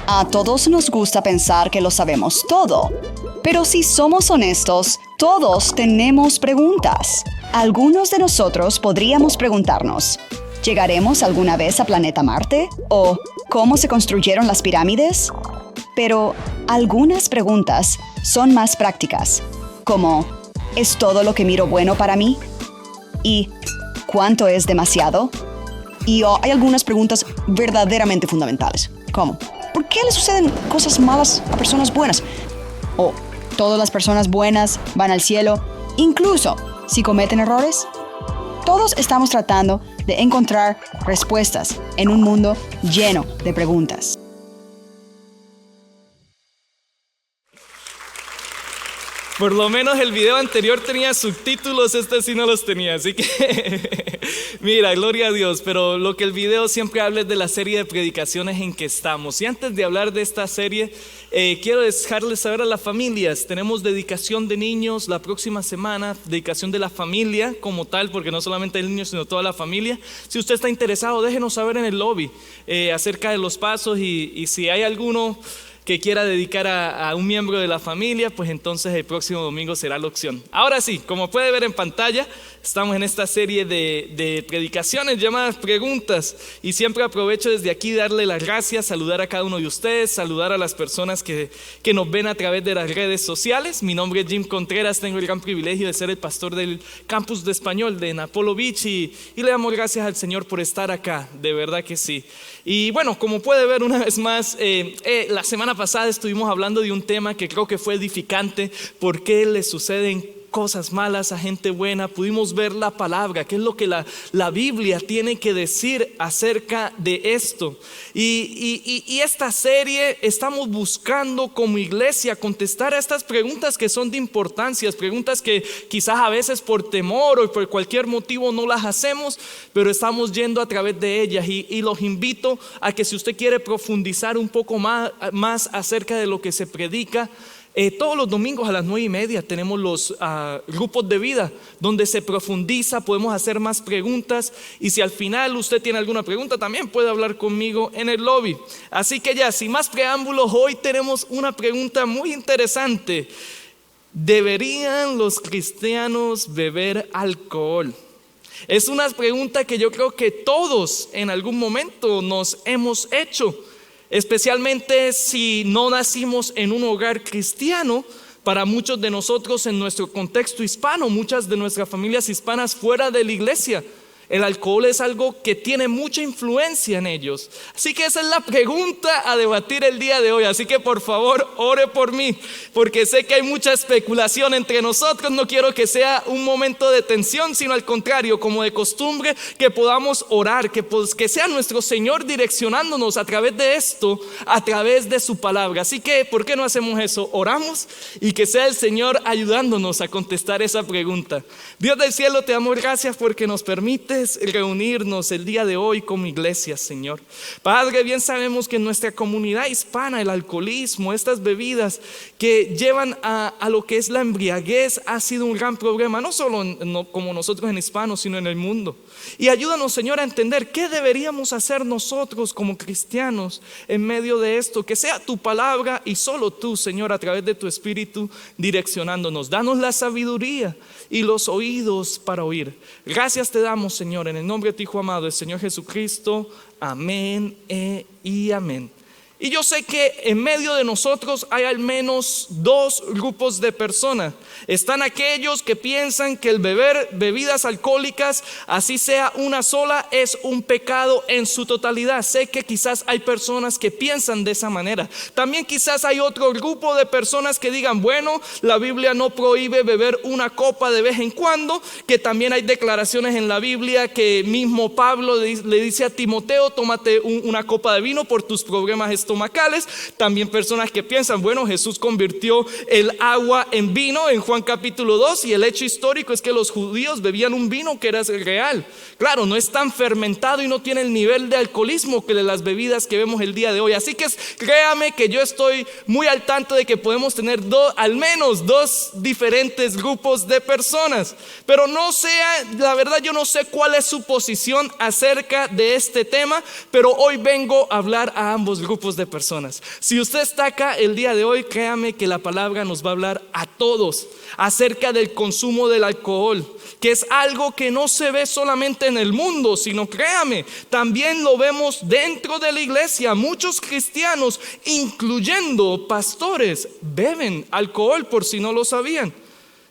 A todos nos gusta pensar que lo sabemos todo, pero si somos honestos, todos tenemos preguntas. Algunos de nosotros podríamos preguntarnos, ¿llegaremos alguna vez a planeta Marte? ¿O cómo se construyeron las pirámides? Pero algunas preguntas son más prácticas, como ¿es todo lo que miro bueno para mí? ¿Y cuánto es demasiado? Y hay algunas preguntas verdaderamente fundamentales, como ¿por qué le suceden cosas malas a personas buenas? ¿O todas las personas buenas van al cielo, incluso si cometen errores? Todos estamos tratando de encontrar respuestas en un mundo lleno de preguntas. Por lo menos el video anterior tenía subtítulos, este sí no los tenía, así que mira, gloria a Dios. Pero lo que el video siempre habla es de la serie de predicaciones en que estamos. Y antes de hablar de esta serie, quiero dejarles saber a las familias, tenemos dedicación de niños la próxima semana, dedicación de la familia como tal, porque no solamente el niño sino toda la familia. Si usted está interesado, déjenos saber en el lobby acerca de los pasos y si hay alguno que quiera dedicar a un miembro de la familia, pues entonces el próximo domingo será la opción. Ahora sí, como puede ver en pantalla, estamos en esta serie de predicaciones llamadas preguntas, y siempre aprovecho desde aquí darle las gracias, saludar a cada uno de ustedes, saludar a las personas que nos ven a través de las redes sociales. Mi nombre es Jim Contreras, tengo el gran privilegio de ser el pastor del campus de español de Apollo Beach y le damos gracias al Señor por estar acá, de verdad que sí. Y bueno, como puede ver una vez más, la semana pasada estuvimos hablando de un tema que creo que fue edificante: ¿por qué le suceden cosas malas a gente buena? Pudimos ver la palabra, qué es lo que la Biblia tiene que decir acerca de esto. Y esta serie estamos buscando como iglesia contestar a estas preguntas que son de importancia, preguntas que quizás a veces por temor o por cualquier motivo no las hacemos, pero estamos yendo a través de ellas. Y los invito a que si usted quiere profundizar un poco más acerca de lo que se predica, todos los domingos a las 9:30 tenemos los grupos de vida donde se profundiza, podemos hacer más preguntas, y si al final usted tiene alguna pregunta también puede hablar conmigo en el lobby. Así que ya, sin más preámbulos, hoy tenemos una pregunta muy interesante: ¿deberían los cristianos beber alcohol? Es una pregunta que yo creo que todos en algún momento nos hemos hecho, especialmente si no nacimos en un hogar cristiano. Para muchos de nosotros en nuestro contexto hispano, muchas de nuestras familias hispanas fuera de la iglesia, el alcohol es algo que tiene mucha influencia en ellos. Así que esa es la pregunta a debatir el día de hoy. Así que por favor, ore por mí, porque sé que hay mucha especulación entre nosotros. No quiero que sea un momento de tensión, sino al contrario, como de costumbre, que podamos orar, que sea nuestro Señor direccionándonos a través de esto, a través de su palabra. Así que, ¿por qué no hacemos eso? Oramos y que sea el Señor ayudándonos a contestar esa pregunta. Dios del cielo, te damos gracias porque nos permites reunirnos el día de hoy como iglesia, Señor. Padre, bien sabemos que en nuestra comunidad hispana el alcoholismo, estas bebidas que llevan a lo que es la embriaguez, ha sido un gran problema, no solo como nosotros en hispanos, sino en el mundo. Y ayúdanos, Señor, a entender qué deberíamos hacer nosotros como cristianos en medio de esto. Que sea tu palabra y solo tú, Señor, a través de tu Espíritu direccionándonos. Danos la sabiduría y los oídos para oír. Gracias te damos, Señor, en el nombre de tu Hijo amado, el Señor Jesucristo. Amén y amén. Y yo sé que en medio de nosotros hay al menos dos grupos de personas. Están aquellos que piensan que el beber bebidas alcohólicas, así sea una sola, es un pecado en su totalidad. Sé que quizás hay personas que piensan de esa manera. También quizás hay otro grupo de personas que digan, bueno, la Biblia no prohíbe beber una copa de vez en cuando, que también hay declaraciones en la Biblia que mismo Pablo le dice a Timoteo, tómate una copa de vino por tus problemas estomacales. También personas que piensan, bueno, Jesús convirtió el agua en vino en Juan capítulo 2, y el hecho histórico es que los judíos bebían un vino que era real. Claro, no es tan fermentado y no tiene el nivel de alcoholismo que de las bebidas que vemos el día de hoy. Así que créame que yo estoy muy al tanto de que podemos tener al menos dos diferentes grupos de personas. Pero la verdad yo no sé cuál es su posición acerca de este tema, pero hoy vengo a hablar a ambos grupos de de personas. Si usted está acá el día de hoy, créame que la palabra nos va a hablar a todos acerca del consumo del alcohol, que es algo que no se ve solamente en el mundo, sino créame, también lo vemos dentro de la iglesia. Muchos cristianos, incluyendo pastores, beben alcohol, por si no lo sabían.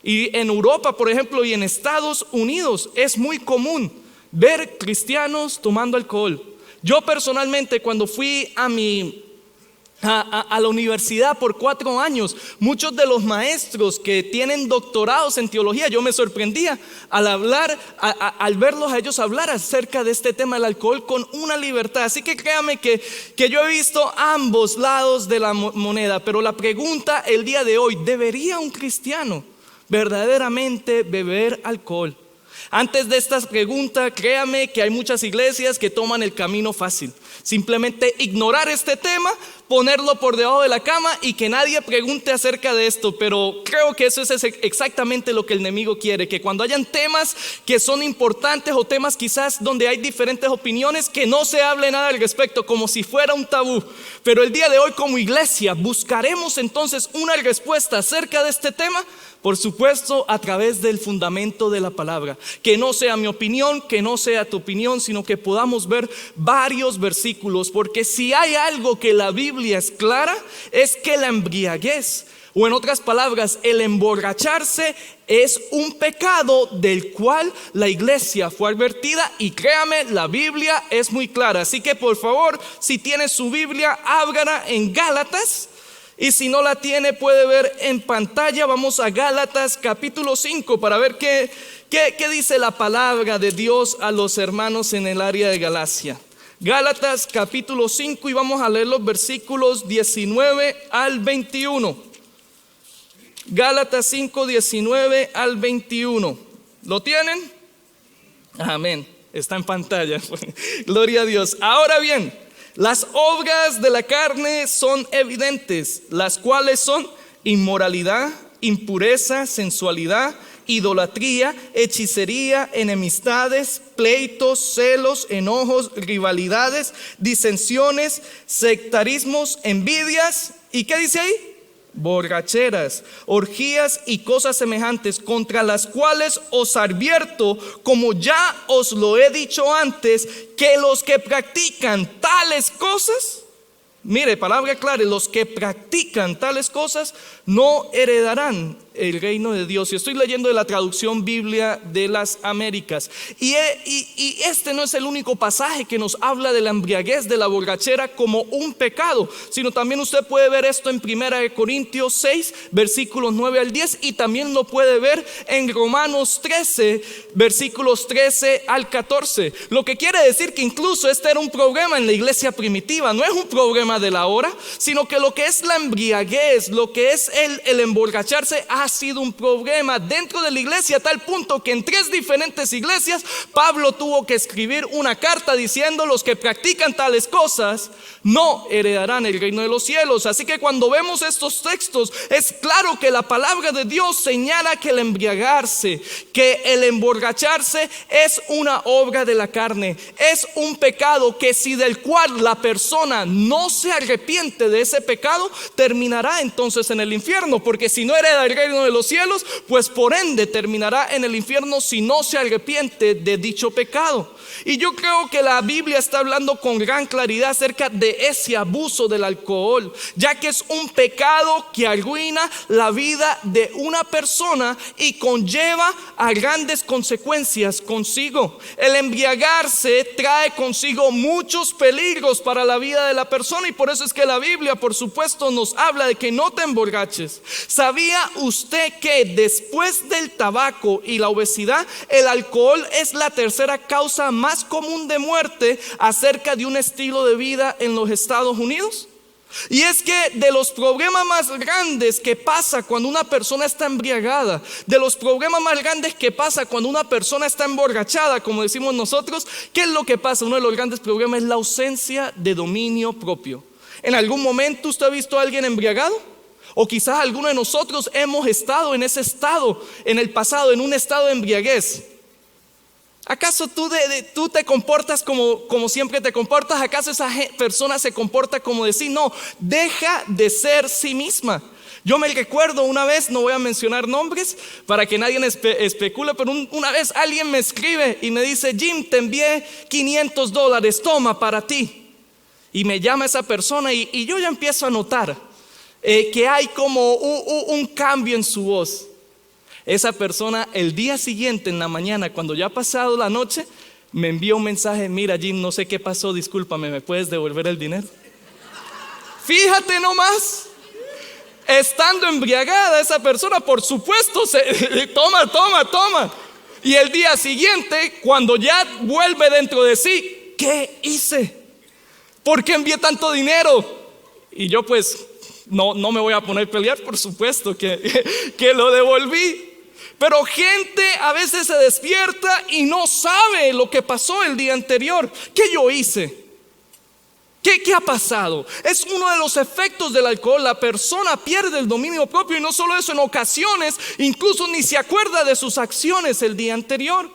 Y en Europa, por ejemplo, y en Estados Unidos es muy común ver cristianos tomando alcohol. Yo personalmente, cuando fui a la universidad por 4 años, muchos de los maestros que tienen doctorados en teología, yo me sorprendía al verlos a ellos hablar acerca de este tema del alcohol con una libertad. Así que créame que yo he visto ambos lados de la moneda, pero la pregunta el día de hoy: ¿debería un cristiano verdaderamente beber alcohol? Antes de esta pregunta, créame que hay muchas iglesias que toman el camino fácil: simplemente ignorar este tema, ponerlo por debajo de la cama y que nadie pregunte acerca de esto. Pero creo que eso es exactamente lo que el enemigo quiere, que cuando hayan temas que son importantes o temas quizás donde hay diferentes opiniones, que no se hable nada al respecto, como si fuera un tabú. Pero el día de hoy, como iglesia, buscaremos entonces una respuesta acerca de este tema, por supuesto a través del fundamento de la palabra. Que no sea mi opinión, que no sea tu opinión, sino que podamos ver varios versículos, porque si hay algo que la Biblia es clara, es que la embriaguez, o en otras palabras, el emborracharse, es un pecado del cual la iglesia fue advertida. Y créame, la Biblia es muy clara. Así que por favor, si tiene su Biblia, ábrala en Gálatas. Y si no la tiene, puede ver en pantalla. Vamos a Gálatas capítulo 5 para ver qué dice la palabra de Dios a los hermanos en el área de Galacia. Gálatas capítulo 5, y vamos a leer los versículos 19 al 21. Gálatas 5, 19 al 21. ¿Lo tienen? Amén. Está en pantalla. Gloria a Dios. Ahora bien, las obras de la carne son evidentes, las cuales son inmoralidad, impureza, sensualidad, idolatría, hechicería, enemistades, pleitos, celos, enojos, rivalidades, disensiones, sectarismos, envidias. ¿Y qué dice ahí? Borracheras, orgías y cosas semejantes, contra las cuales os advierto, como ya os lo he dicho antes, que los que practican tales cosas, mire, palabra clara, los que practican tales cosas no heredarán el reino de Dios. Y estoy leyendo de la traducción Biblia de las Américas. Y este no es el único pasaje que nos habla de la embriaguez, de la borrachera como un pecado, sino también usted puede ver esto en 1 Corintios 6, versículos 9 al 10, y también lo puede ver en Romanos 13, versículos 13 al 14. Lo que quiere decir que incluso este era un problema en la iglesia primitiva. No es un problema de la hora, sino que lo que es la embriaguez, lo que es el emborracharse, ha sido un problema dentro de la iglesia, a tal punto que en 3 diferentes iglesias Pablo tuvo que escribir una carta diciendo: los que practican tales cosas no heredarán el reino de los cielos. Así que cuando vemos estos textos, es claro que la palabra de Dios señala que el embriagarse, que el emborracharse es una obra de la carne, es un pecado que si del cual la persona no se arrepiente de ese pecado, terminará entonces en el infierno, porque si no hereda el reino de los cielos, pues por ende terminará en el infierno si no se arrepiente de dicho pecado. Y yo creo que la Biblia está hablando con gran claridad acerca de ese abuso del alcohol, ya que es un pecado que arruina la vida de una persona y conlleva a grandes consecuencias consigo. El embriagarse trae consigo muchos peligros para la vida de la persona, y por eso es que la Biblia, por supuesto, nos habla de que no te emborraches. ¿Sabía usted que después del tabaco y la obesidad, el alcohol es la tercera causa más común de muerte acerca de un estilo de vida en los Estados Unidos? Y es que de los problemas más grandes que pasa cuando una persona está embriagada, de los problemas más grandes que pasa cuando una persona está emborrachada, como decimos nosotros, ¿qué es lo que pasa? Uno de los grandes problemas es la ausencia de dominio propio. ¿En algún momento usted ha visto a alguien embriagado? O quizás alguno de nosotros hemos estado en ese estado en el pasado, en un estado de embriaguez. ¿Acaso tú te comportas como siempre te comportas? ¿Acaso esa persona se comporta como de sí? No, deja de ser sí misma. Yo me recuerdo una vez, no voy a mencionar nombres para que nadie especule, pero una vez alguien me escribe y me dice: Jim, te envié $500, toma para ti. Y me llama esa persona y yo ya empiezo a notar que hay como un cambio en su voz. Esa persona el día siguiente en la mañana, cuando ya ha pasado la noche, me envía un mensaje: mira Jim, no sé qué pasó, discúlpame, ¿me puedes devolver el dinero? Fíjate nomás, estando embriagada esa persona, por supuesto, toma. Y el día siguiente, cuando ya vuelve dentro de sí: ¿qué hice? ¿Por qué envié tanto dinero? Y yo pues no me voy a poner a pelear, por supuesto que lo devolví. Pero gente a veces se despierta y no sabe lo que pasó el día anterior. ¿Qué yo hice? ¿Qué ha pasado? Es uno de los efectos del alcohol. La persona pierde el dominio propio, y no solo eso, en ocasiones incluso ni se acuerda de sus acciones el día anterior.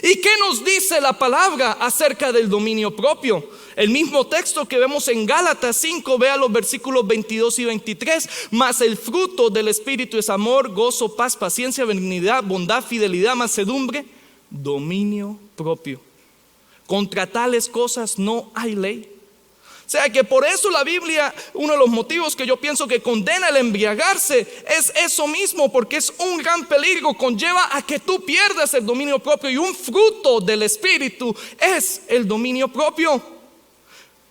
¿Y qué nos dice la palabra acerca del dominio propio? El mismo texto que vemos en Gálatas 5, vea los versículos 22 y 23. Mas el fruto del Espíritu es amor, gozo, paz, paciencia, benignidad, bondad, fidelidad, mansedumbre, dominio propio. Contra tales cosas no hay ley. O sea que por eso la Biblia, uno de los motivos que yo pienso que condena el embriagarse es eso mismo, porque es un gran peligro, conlleva a que tú pierdas el dominio propio, y un fruto del Espíritu es el dominio propio.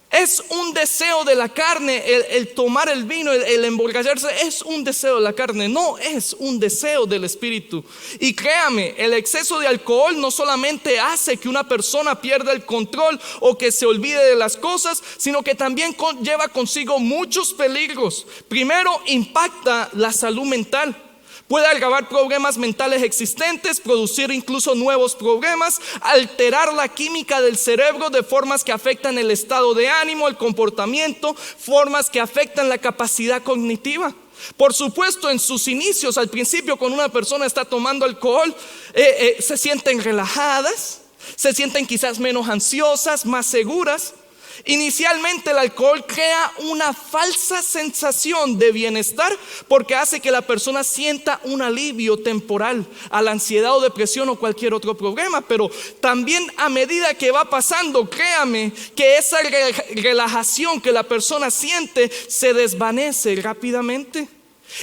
Es un deseo de la carne el tomar el vino, el emborracharse, es un deseo de la carne, no es un deseo del Espíritu. Y créame, el exceso de alcohol no solamente hace que una persona pierda el control o que se olvide de las cosas, sino que también lleva consigo muchos peligros. Primero, impacta la salud mental. Puede agravar problemas mentales existentes, producir incluso nuevos problemas, alterar la química del cerebro de formas que afectan el estado de ánimo, el comportamiento, formas que afectan la capacidad cognitiva. Por supuesto, en sus inicios, al principio, cuando una persona está tomando alcohol, se sienten relajadas, se sienten quizás menos ansiosas, más seguras. Inicialmente el alcohol crea una falsa sensación de bienestar, porque hace que la persona sienta un alivio temporal a la ansiedad o depresión o cualquier otro problema. Pero también a medida que va pasando, créame que esa relajación que la persona siente se desvanece rápidamente.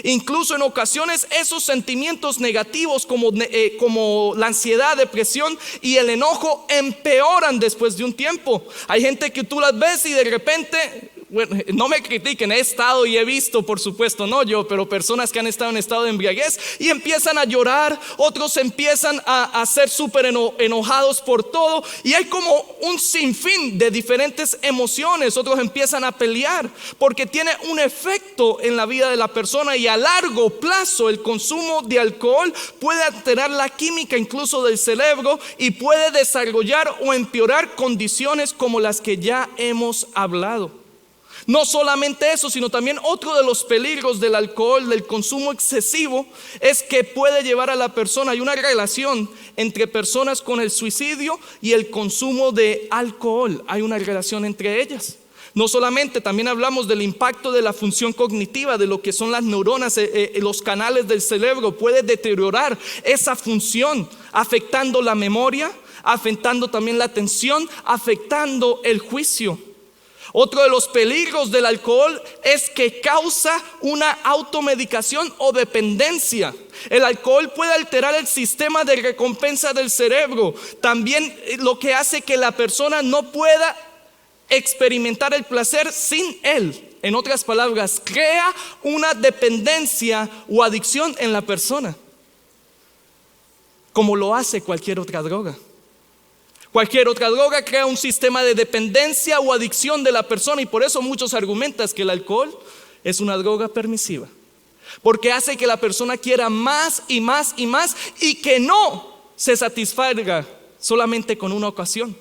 Incluso en ocasiones esos sentimientos negativos como la ansiedad, depresión y el enojo empeoran después de un tiempo. Hay gente que tú las ves y de repente, bueno, no me critiquen, he estado y he visto, por supuesto, no yo, pero personas que han estado en estado de embriaguez y empiezan a llorar, otros empiezan a ser súper enojados por todo, y hay como un sinfín de diferentes emociones. Otros empiezan a pelear porque tiene un efecto en la vida de la persona, y a largo plazo el consumo de alcohol puede alterar la química incluso del cerebro y puede desarrollar o empeorar condiciones como las que ya hemos hablado. No solamente eso, sino también otro de los peligros del alcohol, del consumo excesivo, es que puede llevar a la persona, hay una relación entre personas con el suicidio y el consumo de alcohol, hay una relación entre ellas. No solamente, también hablamos del impacto de la función cognitiva, de lo que son las neuronas, los canales del cerebro. Puede deteriorar esa función, afectando la memoria, afectando también la atención, afectando el juicio. Otro de los peligros del alcohol es que causa una automedicación o dependencia. El alcohol puede alterar el sistema de recompensa del cerebro. También lo que hace que la persona no pueda experimentar el placer sin él. En otras palabras, crea una dependencia o adicción en la persona, como lo hace cualquier otra droga. Cualquier otra droga crea un sistema de dependencia o adicción de la persona, y por eso muchos argumentan que el alcohol es una droga permisiva, porque hace que la persona quiera más y más y más, y que no se satisfaga solamente con una ocasión.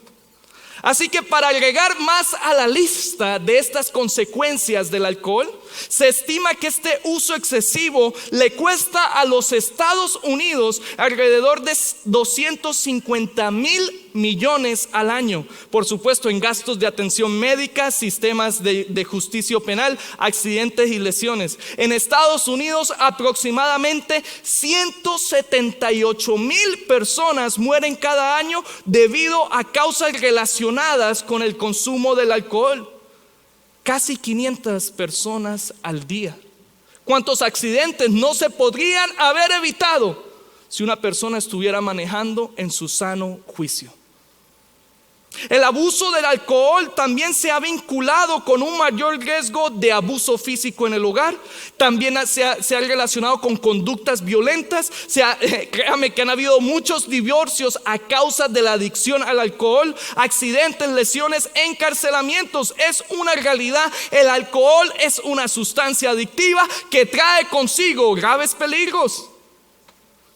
Así que para agregar más a la lista de estas consecuencias del alcohol, se estima que este uso excesivo le cuesta a los Estados Unidos alrededor de 250,000 millones al año. Por supuesto, en gastos de atención médica, sistemas de justicia penal, accidentes y lesiones. En Estados Unidos, aproximadamente 178,000 personas mueren cada año debido a causas relacionadas con el consumo del alcohol. Casi 500 personas al día. ¿Cuántos accidentes no se podrían haber evitado si una persona estuviera manejando en su sano juicio? El abuso del alcohol también se ha vinculado con un mayor riesgo de abuso físico en el hogar. También se ha relacionado con conductas violentas. Créame que han habido muchos divorcios a causa de la adicción al alcohol, accidentes, lesiones, encarcelamientos. Es una realidad. El alcohol es una sustancia adictiva que trae consigo graves peligros.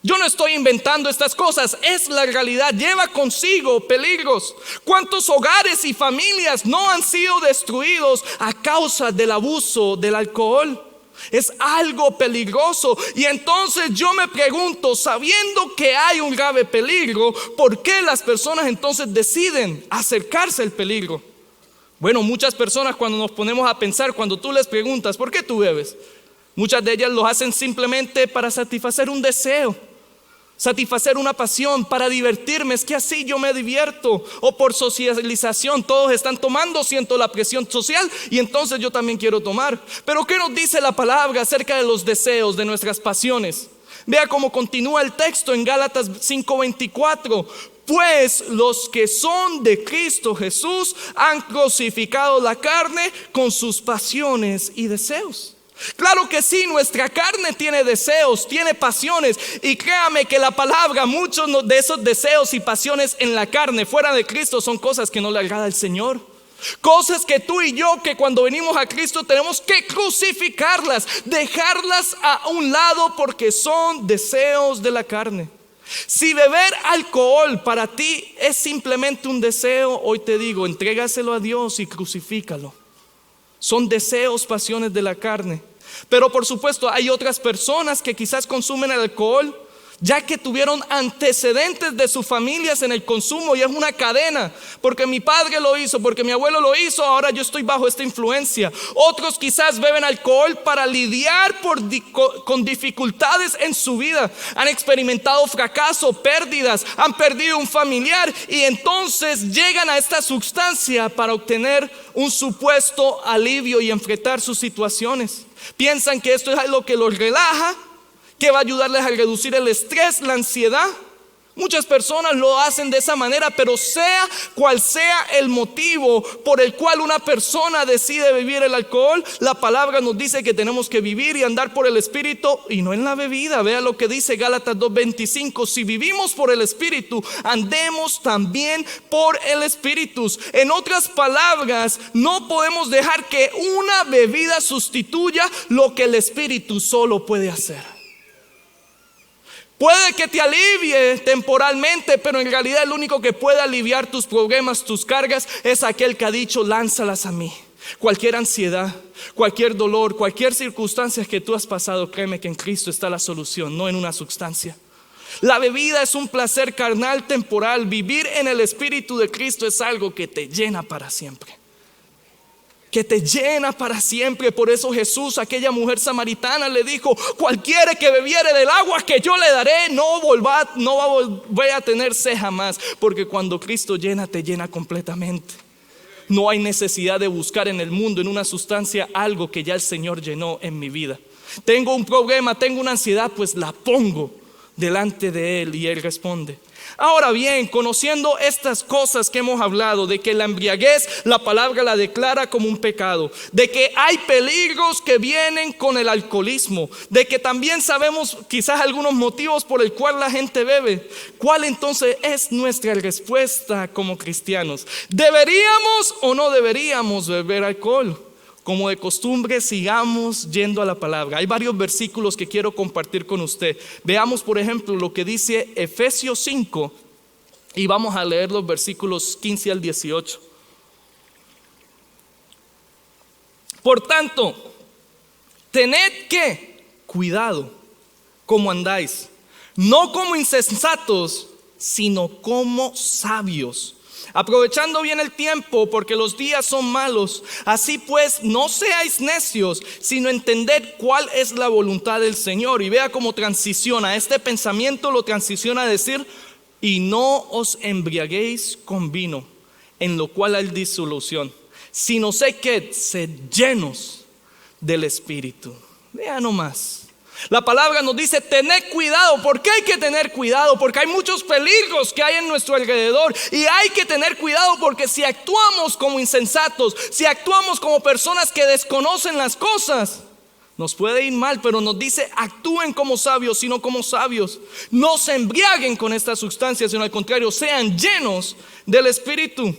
Yo no estoy inventando estas cosas, es la realidad, lleva consigo peligros. ¿Cuántos hogares y familias no han sido destruidos a causa del abuso del alcohol? Es algo peligroso. Y entonces yo me pregunto, sabiendo que hay un grave peligro, ¿por qué las personas entonces deciden acercarse al peligro? Bueno, muchas personas, cuando nos ponemos a pensar, cuando tú les preguntas, ¿por qué tú bebes? Muchas de ellas lo hacen simplemente para satisfacer un deseo, satisfacer una pasión, para divertirme, es que así yo me divierto, o por socialización. Todos están tomando, siento la presión social y entonces yo también quiero tomar. Pero ¿qué nos dice la palabra acerca de los deseos, de nuestras pasiones? Vea cómo continúa el texto en Gálatas 5:24. Pues los que son de Cristo Jesús han crucificado la carne con sus pasiones y deseos. Claro que sí, nuestra carne tiene deseos, tiene pasiones, y créame que la palabra, muchos de esos deseos y pasiones en la carne fuera de Cristo son cosas que no le agrada al Señor. Cosas que tú y yo, que cuando venimos a Cristo tenemos que crucificarlas, dejarlas a un lado, porque son deseos de la carne. Si beber alcohol para ti es simplemente un deseo, hoy te digo, entrégaselo a Dios y crucifícalo. Son deseos, pasiones de la carne. Pero por supuesto hay otras personas que quizás consumen el alcohol ya que tuvieron antecedentes de sus familias en el consumo, y es una cadena. Porque mi padre lo hizo, porque mi abuelo lo hizo, ahora yo estoy bajo esta influencia. Otros quizás beben alcohol para lidiar con dificultades en su vida. Han experimentado fracaso, pérdidas, han perdido un familiar, y entonces llegan a esta sustancia para obtener un supuesto alivio y enfrentar sus situaciones. Piensan que esto es algo que los relaja, que va a ayudarles a reducir el estrés, la ansiedad. Muchas personas lo hacen de esa manera, pero sea cual sea el motivo por el cual una persona decide vivir el alcohol, la palabra nos dice que tenemos que vivir y andar por el Espíritu y no en la bebida. Vea lo que dice Gálatas 2:25: si vivimos por el Espíritu, andemos también por el Espíritu. En otras palabras, no podemos dejar que una bebida sustituya lo que el Espíritu solo puede hacer. Puede que te alivie temporalmente, pero en realidad el único que puede aliviar tus problemas, tus cargas, es aquel que ha dicho: lánzalas a mí. Cualquier ansiedad, cualquier dolor, cualquier circunstancia que tú has pasado, créeme que en Cristo está la solución, no en una sustancia. La bebida es un placer carnal temporal. Vivir en el Espíritu de Cristo es algo que te llena para siempre. Que te llena para siempre. Por eso Jesús a aquella mujer samaritana le dijo: cualquiera que bebiere del agua que yo le daré no va a volver a tener sed jamás. Porque cuando Cristo llena, te llena completamente. No hay necesidad de buscar en el mundo, en una sustancia, algo que ya el Señor llenó en mi vida. Tengo un problema, tengo una ansiedad, pues la pongo delante de Él y Él responde. Ahora bien, conociendo estas cosas que hemos hablado, de que la embriaguez, la palabra la declara como un pecado, de que hay peligros que vienen con el alcoholismo, de que también sabemos quizás algunos motivos por el cual la gente bebe, ¿cuál entonces es nuestra respuesta como cristianos? ¿Deberíamos o no deberíamos beber alcohol? Como de costumbre, sigamos yendo a la palabra. Hay varios versículos que quiero compartir con usted. Veamos, por ejemplo, lo que dice Efesios 5, Y vamos a leer los versículos 15 al 18. Por tanto, tened que cuidado como andáis, no como insensatos, sino como sabios, aprovechando bien el tiempo, porque los días son malos. Así pues, no seáis necios, sino entended cuál es la voluntad del Señor. Y vea cómo transiciona, este pensamiento lo transiciona a decir: y no os embriaguéis con vino, en lo cual hay disolución, sino sed llenos del Espíritu. Vea nomás. La palabra nos dice: tened cuidado. ¿Por qué hay que tener cuidado? Porque hay muchos peligros que hay en nuestro alrededor. Y hay que tener cuidado porque si actuamos como insensatos, si actuamos como personas que desconocen las cosas, nos puede ir mal. Pero nos dice: actúen como sabios, sino como sabios. No se embriaguen con estas sustancias, sino al contrario, sean llenos del Espíritu.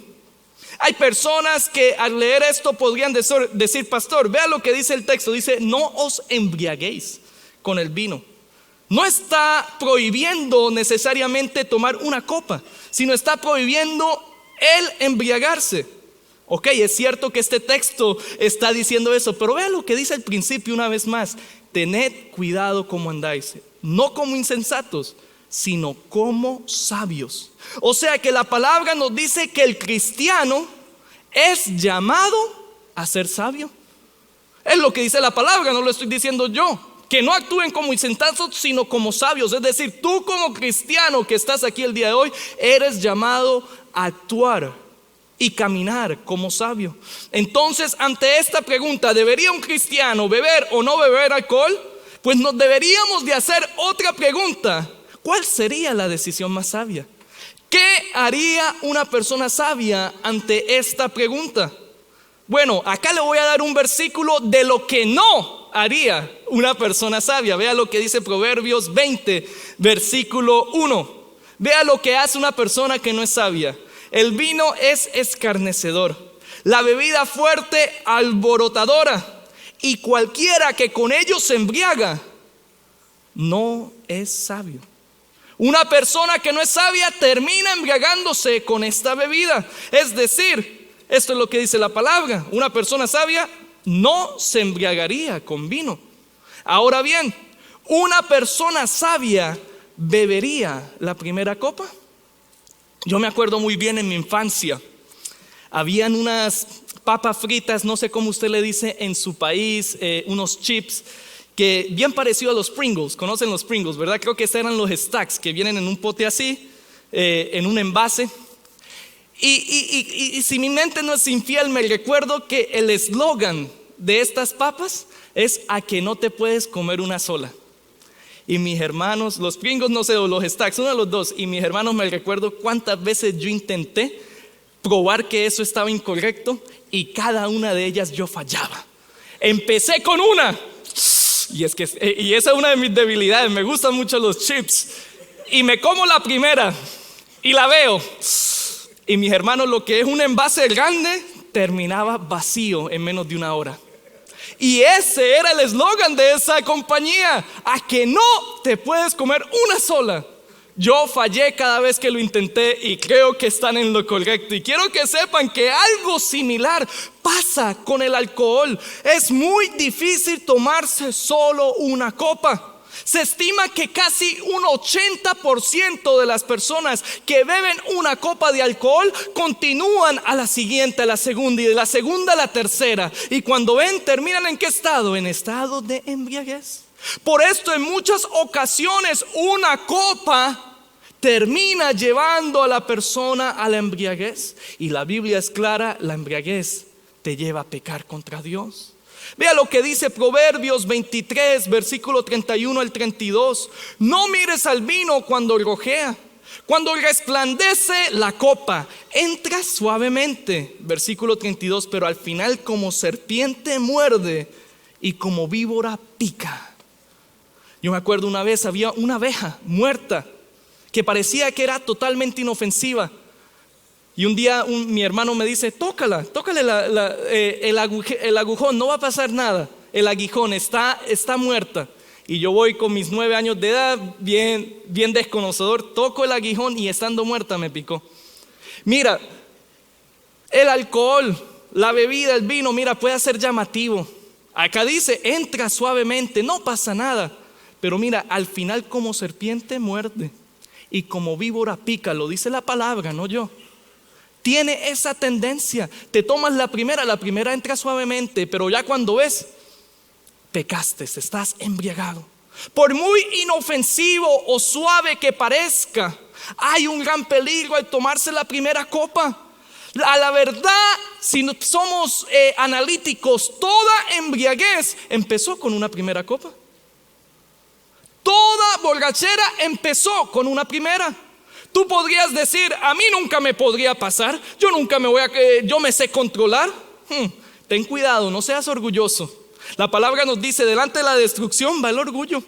Hay personas que al leer esto podrían decir: pastor, vea lo que dice el texto. Dice: no os embriaguéis con el vino. No está prohibiendo necesariamente tomar una copa, sino está prohibiendo el embriagarse. Ok, es cierto que este texto está diciendo eso, pero vea lo que dice al principio una vez más: tened cuidado como andáis, no como insensatos, sino como sabios. O sea que la palabra nos dice que el cristiano es llamado a ser sabio. Es lo que dice la palabra, no lo estoy diciendo yo. Que no actúen como insensatos, sino como sabios. Es decir, tú como cristiano que estás aquí el día de hoy, eres llamado a actuar y caminar como sabio. Entonces, ante esta pregunta: ¿debería un cristiano beber o no beber alcohol? Pues nos deberíamos de hacer otra pregunta: ¿cuál sería la decisión más sabia? ¿Qué haría una persona sabia ante esta pregunta? Bueno, acá le voy a dar un versículo de lo que no haría una persona sabia. Vea lo que dice Proverbios 20, versículo 1. Vea lo que hace una persona que no es sabia. El vino es escarnecedor, la bebida fuerte alborotadora, y cualquiera que con ello se embriaga no es sabio. Una persona que no es sabia termina embriagándose con esta bebida. Es decir, esto es lo que dice la palabra: una persona sabia no se embriagaría con vino. Ahora bien, ¿una persona sabia bebería la primera copa? Yo me acuerdo muy bien en mi infancia, habían unas papas fritas, no sé cómo usted le dice en su país, unos chips que bien parecido a los Pringles. Conocen los Pringles, ¿verdad? Creo que esos eran los Stacks que vienen en un pote así, en un envase. Y si mi mente no es infiel, me recuerdo que el eslogan de estas papas es: a que no te puedes comer una sola. Y mis hermanos, los Pringles no sé, o los Stacks, uno de los dos, y mis hermanos, me recuerdo cuántas veces yo intenté probar que eso estaba incorrecto, y cada una de ellas yo fallaba. Empecé con una, y esa es una de mis debilidades, me gustan mucho los chips, y me como la primera y la veo, y mis hermanos, lo que es un envase grande terminaba vacío en menos de una hora. Y ese era el eslogan de esa compañía: a que no te puedes comer una sola. Yo fallé cada vez que lo intenté y creo que están en lo correcto. Y quiero que sepan que algo similar pasa con el alcohol. Es muy difícil tomarse solo una copa. Se estima que casi un 80% de las personas que beben una copa de alcohol continúan a la siguiente, a la segunda, y de la segunda a la tercera. Y cuando ven, terminan ¿en qué estado? En estado de embriaguez. Por esto en muchas ocasiones una copa termina llevando a la persona a la embriaguez. Y la Biblia es clara: la embriaguez te lleva a pecar contra Dios. Vea lo que dice Proverbios 23, versículo 31 al 32. No mires al vino cuando rojea, cuando resplandece la copa, entra suavemente. Versículo 32, pero al final como serpiente muerde y como víbora pica. Yo me acuerdo una vez, había una abeja muerta que parecía que era totalmente inofensiva. Y un día mi hermano me dice: tócale el agujón, no va a pasar nada. El aguijón está muerta. Y yo voy con mis 9 años de edad, bien desconocedor, toco el aguijón y estando muerta me picó. Mira, el alcohol, la bebida, el vino, mira, puede ser llamativo. Acá dice, entra suavemente, no pasa nada. Pero mira, al final como serpiente muerde y como víbora pica, lo dice la palabra, no yo. Tiene esa tendencia. Te tomas la primera entra suavemente, pero ya cuando ves, pecaste, estás embriagado. Por muy inofensivo o suave que parezca, hay un gran peligro al tomarse la primera copa. A la verdad, si somos analíticos, toda embriaguez empezó con una primera copa. Toda borrachera empezó con una primera. Tú podrías decir, a mí nunca me podría pasar, yo me sé controlar. Ten cuidado, no seas orgulloso. La palabra nos dice, delante de la destrucción va el orgullo.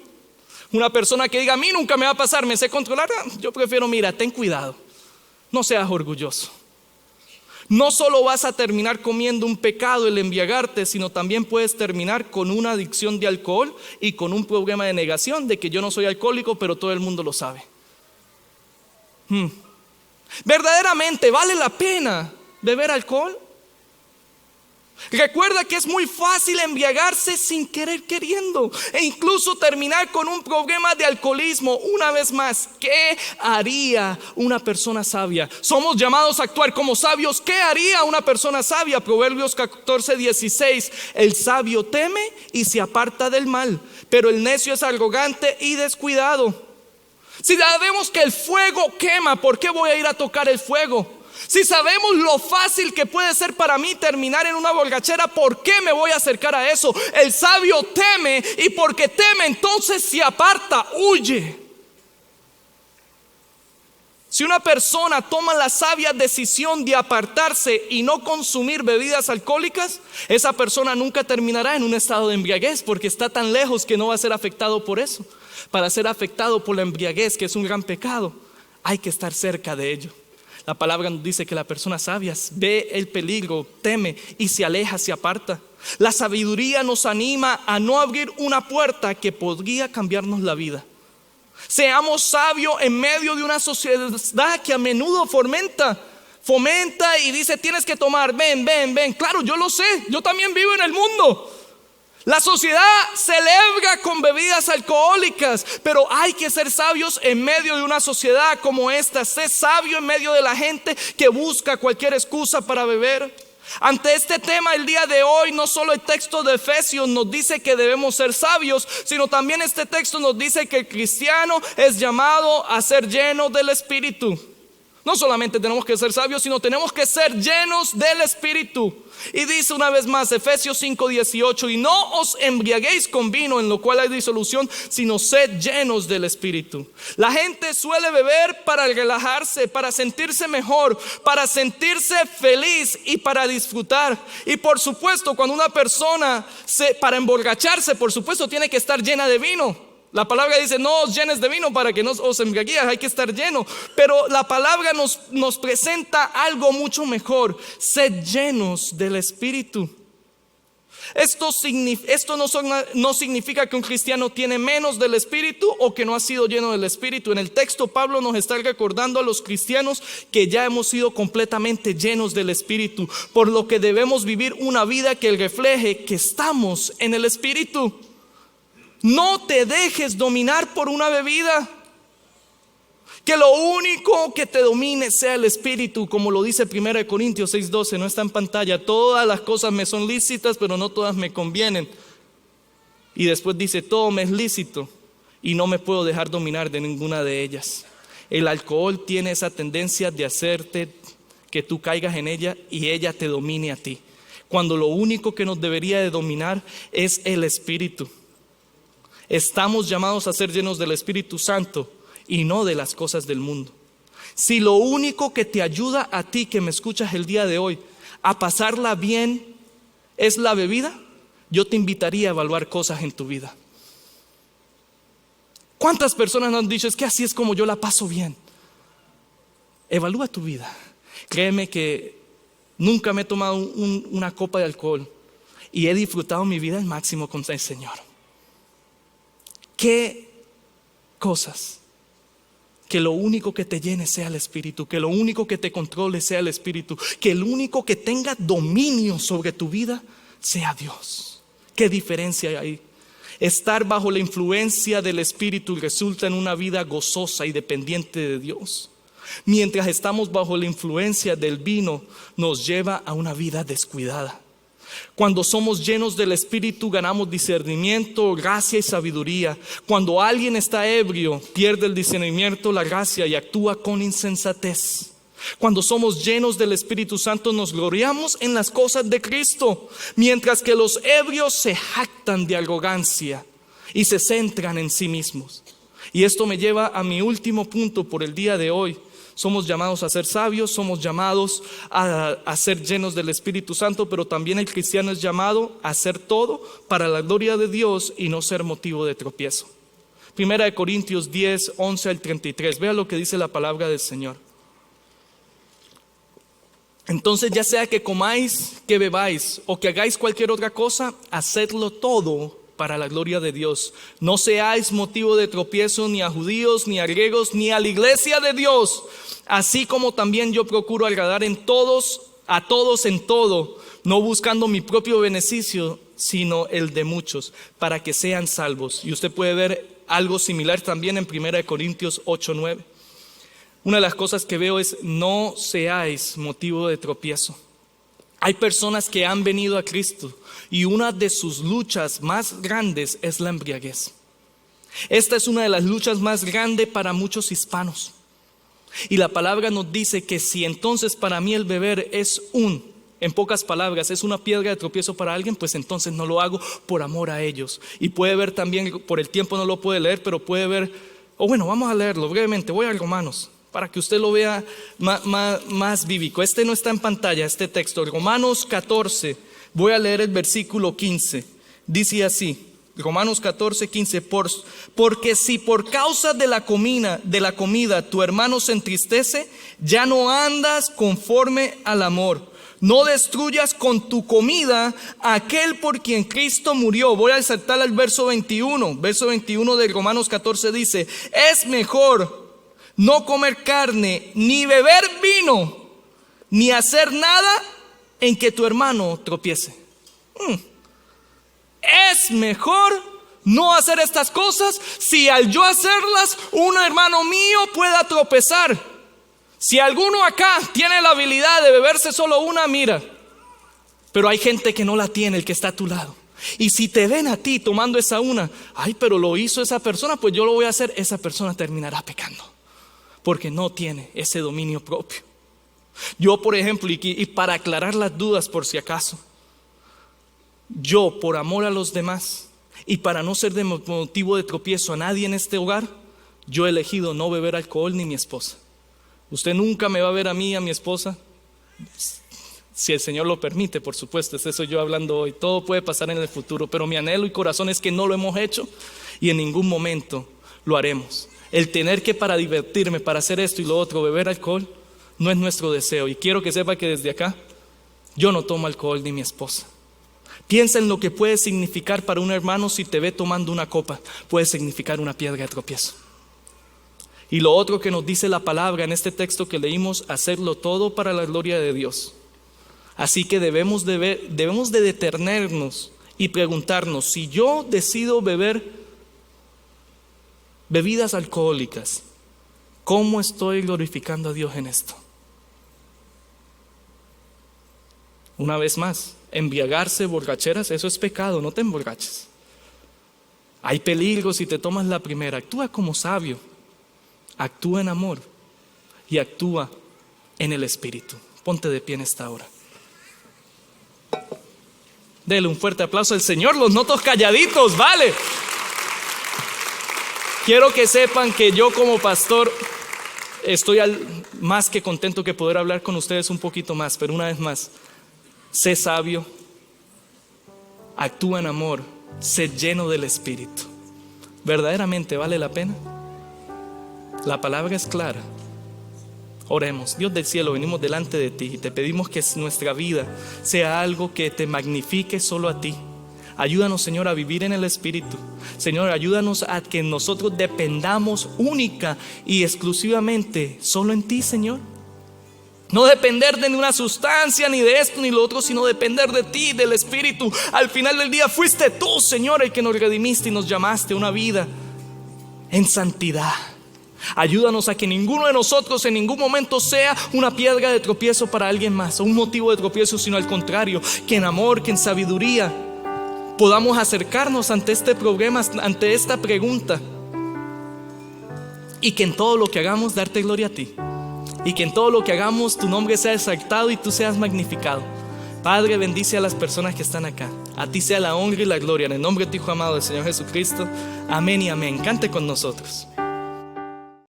Una persona que diga, a mí nunca me va a pasar, me sé controlar, yo prefiero, mira, ten cuidado, no seas orgulloso. No solo vas a terminar comiendo un pecado el embriagarte, sino también puedes terminar con una adicción de alcohol y con un problema de negación de que yo no soy alcohólico, pero todo el mundo lo sabe. ¿Verdaderamente vale la pena beber alcohol? Recuerda que es muy fácil embriagarse sin querer queriendo e incluso terminar con un problema de alcoholismo. Una vez más, ¿qué haría una persona sabia? Somos llamados a actuar como sabios. ¿Qué haría una persona sabia? Proverbios 14:16. El sabio teme y se aparta del mal, pero el necio es arrogante y descuidado. Si sabemos que el fuego quema, ¿por qué voy a ir a tocar el fuego? Si sabemos lo fácil que puede ser para mí terminar en una borrachera, ¿por qué me voy a acercar a eso? El sabio teme y porque teme entonces se aparta, huye. Si una persona toma la sabia decisión de apartarse y no consumir bebidas alcohólicas, esa persona nunca terminará en un estado de embriaguez porque está tan lejos que no va a ser afectado por eso. Para ser afectado por la embriaguez, que es un gran pecado, hay que estar cerca de ello. La palabra nos dice que la persona sabia ve el peligro, teme y se aleja, se aparta. La sabiduría nos anima a no abrir una puerta que podría cambiarnos la vida. Seamos sabios en medio de una sociedad que a menudo fomenta y dice tienes que tomar, ven. Claro, yo lo sé, yo también vivo en el mundo. La sociedad celebra con bebidas alcohólicas, pero hay que ser sabios en medio de una sociedad como esta. Sé sabio en medio de la gente que busca cualquier excusa para beber. Ante este tema el día de hoy, no solo el texto de Efesios nos dice que debemos ser sabios, sino también este texto nos dice que el cristiano es llamado a ser lleno del Espíritu. No solamente tenemos que ser sabios, sino tenemos que ser llenos del Espíritu. Y dice una vez más Efesios 5:18, y no os embriaguéis con vino en lo cual hay disolución, sino sed llenos del Espíritu. La gente suele beber para relajarse, para sentirse mejor, para sentirse feliz y para disfrutar. Y por supuesto, cuando una persona para emborracharse, por supuesto tiene que estar llena de vino. La palabra dice no os llenes de vino para que no os embriaguéis, hay que estar lleno. Pero la palabra nos presenta algo mucho mejor: sed llenos del Espíritu. Esto no significa que un cristiano tiene menos del Espíritu o que no ha sido lleno del Espíritu. En el texto Pablo nos está recordando a los cristianos que ya hemos sido completamente llenos del Espíritu, por lo que debemos vivir una vida que refleje que estamos en el Espíritu. No te dejes dominar por una bebida. Que lo único que te domine sea el Espíritu, como lo dice 1 Corintios 6:12, no está en pantalla. Todas las cosas me son lícitas, pero no todas me convienen. Y después dice, todo me es lícito y no me puedo dejar dominar de ninguna de ellas. El alcohol tiene esa tendencia de hacerte que tú caigas en ella y ella te domine a ti, cuando lo único que nos debería de dominar es el Espíritu. Estamos llamados a ser llenos del Espíritu Santo y no de las cosas del mundo. Si lo único que te ayuda a ti que me escuchas el día de hoy a pasarla bien es la bebida, yo te invitaría a evaluar cosas en tu vida. ¿Cuántas personas nos han dicho es que así es como yo la paso bien? Evalúa tu vida. Créeme que nunca me he tomado una copa de alcohol y he disfrutado mi vida al máximo con el Señor. ¿Qué cosas? Que lo único que te llene sea el Espíritu, que lo único que te controle sea el Espíritu, que el único que tenga dominio sobre tu vida sea Dios. ¿Qué diferencia hay ahí? Estar bajo la influencia del Espíritu resulta en una vida gozosa y dependiente de Dios. Mientras estamos bajo la influencia del vino, nos lleva a una vida descuidada. Cuando somos llenos del Espíritu, ganamos discernimiento, gracia y sabiduría. Cuando alguien está ebrio, pierde el discernimiento, la gracia y actúa con insensatez. Cuando somos llenos del Espíritu Santo, nos gloriamos en las cosas de Cristo, mientras que los ebrios se jactan de arrogancia y se centran en sí mismos. Y esto me lleva a mi último punto por el día de hoy. Somos llamados a ser sabios, somos llamados a ser llenos del Espíritu Santo, pero también el cristiano es llamado a hacer todo para la gloria de Dios y no ser motivo de tropiezo. Primera de Corintios 10, 11 al 33. Vea lo que dice la palabra del Señor. Entonces, ya sea que comáis, que bebáis o que hagáis cualquier otra cosa, hacedlo todo para la gloria de Dios. No seáis motivo de tropiezo ni a judíos, ni a griegos, ni a la iglesia de Dios. Así como también yo procuro agradar a todos en todo, no buscando mi propio beneficio, sino el de muchos, para que sean salvos. Y usted puede ver algo similar también en 1 Corintios 8, 9. Una de las cosas que veo es: no seáis motivo de tropiezo. Hay personas que han venido a Cristo y una de sus luchas más grandes es la embriaguez. Esta es una de las luchas más grandes para muchos hispanos. Y la palabra nos dice que si entonces para mí el beber es en pocas palabras, es una piedra de tropiezo para alguien, pues entonces no lo hago por amor a ellos. Y puede ver también, por el tiempo no lo puede leer, pero puede ver, bueno, vamos a leerlo brevemente. Voy a Romanos, para que usted lo vea más bíblico. Este no está en pantalla, este texto. Romanos 14, voy a leer el versículo 15. Dice así, Romanos 14, 15. Porque si por causa de la comida tu hermano se entristece, ya no andas conforme al amor. No destruyas con tu comida a aquel por quien Cristo murió. Voy a saltar al verso 21. Verso 21 de Romanos 14 dice: es mejor no comer carne, ni beber vino, ni hacer nada en que tu hermano tropiece. Es mejor no hacer estas cosas si al yo hacerlas un hermano mío pueda tropezar. Si alguno acá tiene la habilidad de beberse solo una, mira, pero hay gente que no la tiene, el que está a tu lado. Y si te ven a ti tomando esa una, pero lo hizo esa persona, pues yo lo voy a hacer, esa persona terminará pecando, porque no tiene ese dominio propio. Yo, por ejemplo, y para aclarar las dudas por si acaso, yo por amor a los demás y para no ser de motivo de tropiezo a nadie en este hogar, yo he elegido no beber alcohol ni mi esposa. Usted nunca me va a ver a mí y a mi esposa, si el Señor lo permite, por supuesto. Eso soy yo hablando hoy. Todo puede pasar en el futuro, pero mi anhelo y corazón es que no lo hemos hecho y en ningún momento lo haremos. El tener que, para divertirme, para hacer esto y lo otro, beber alcohol, no es nuestro deseo. Y quiero que sepa que desde acá yo no tomo alcohol ni mi esposa. Piensa en lo que puede significar para un hermano si te ve tomando una copa. Puede significar una piedra de tropiezo. Y lo otro que nos dice la palabra en este texto que leímos: hacerlo todo para la gloria de Dios. Así que debemos de detenernos y preguntarnos: si yo decido beber bebidas alcohólicas, ¿cómo estoy glorificando a Dios en esto? Una vez más, embriagarse, borracheras, eso es pecado, no te emborraches. Hay peligro si te tomas la primera. Actúa como sabio, actúa en amor y actúa en el Espíritu. Ponte de pie en esta hora. Dele un fuerte aplauso al Señor, los noto calladitos, vale. Quiero que sepan que yo como pastor estoy más que contento que poder hablar con ustedes un poquito más, pero una vez más, sé sabio, actúa en amor, sé lleno del Espíritu. ¿Verdaderamente vale la pena? La palabra es clara. Oremos. Dios del cielo, venimos delante de ti y te pedimos que nuestra vida sea algo que te magnifique solo a ti, Ayúdanos, Señor, a vivir en el Espíritu. Señor, ayúdanos a que nosotros dependamos única y exclusivamente solo en ti, Señor. No depender de ninguna sustancia, ni de esto, ni lo otro, sino depender de ti, del Espíritu. Al final del día fuiste tú, Señor, el que nos redimiste y nos llamaste a una vida en santidad. Ayúdanos a que ninguno de nosotros en ningún momento sea una piedra de tropiezo para alguien más, o un motivo de tropiezo, sino al contrario, que en amor, que en sabiduría podamos acercarnos ante este problema, ante esta pregunta, y que en todo lo que hagamos darte gloria a ti. Y que en todo lo que hagamos tu nombre sea exaltado y tú seas magnificado. Padre, bendice a las personas que están acá. A ti sea la honra y la gloria en el nombre de tu Hijo amado, del Señor Jesucristo. Amén y amén. Cante con nosotros.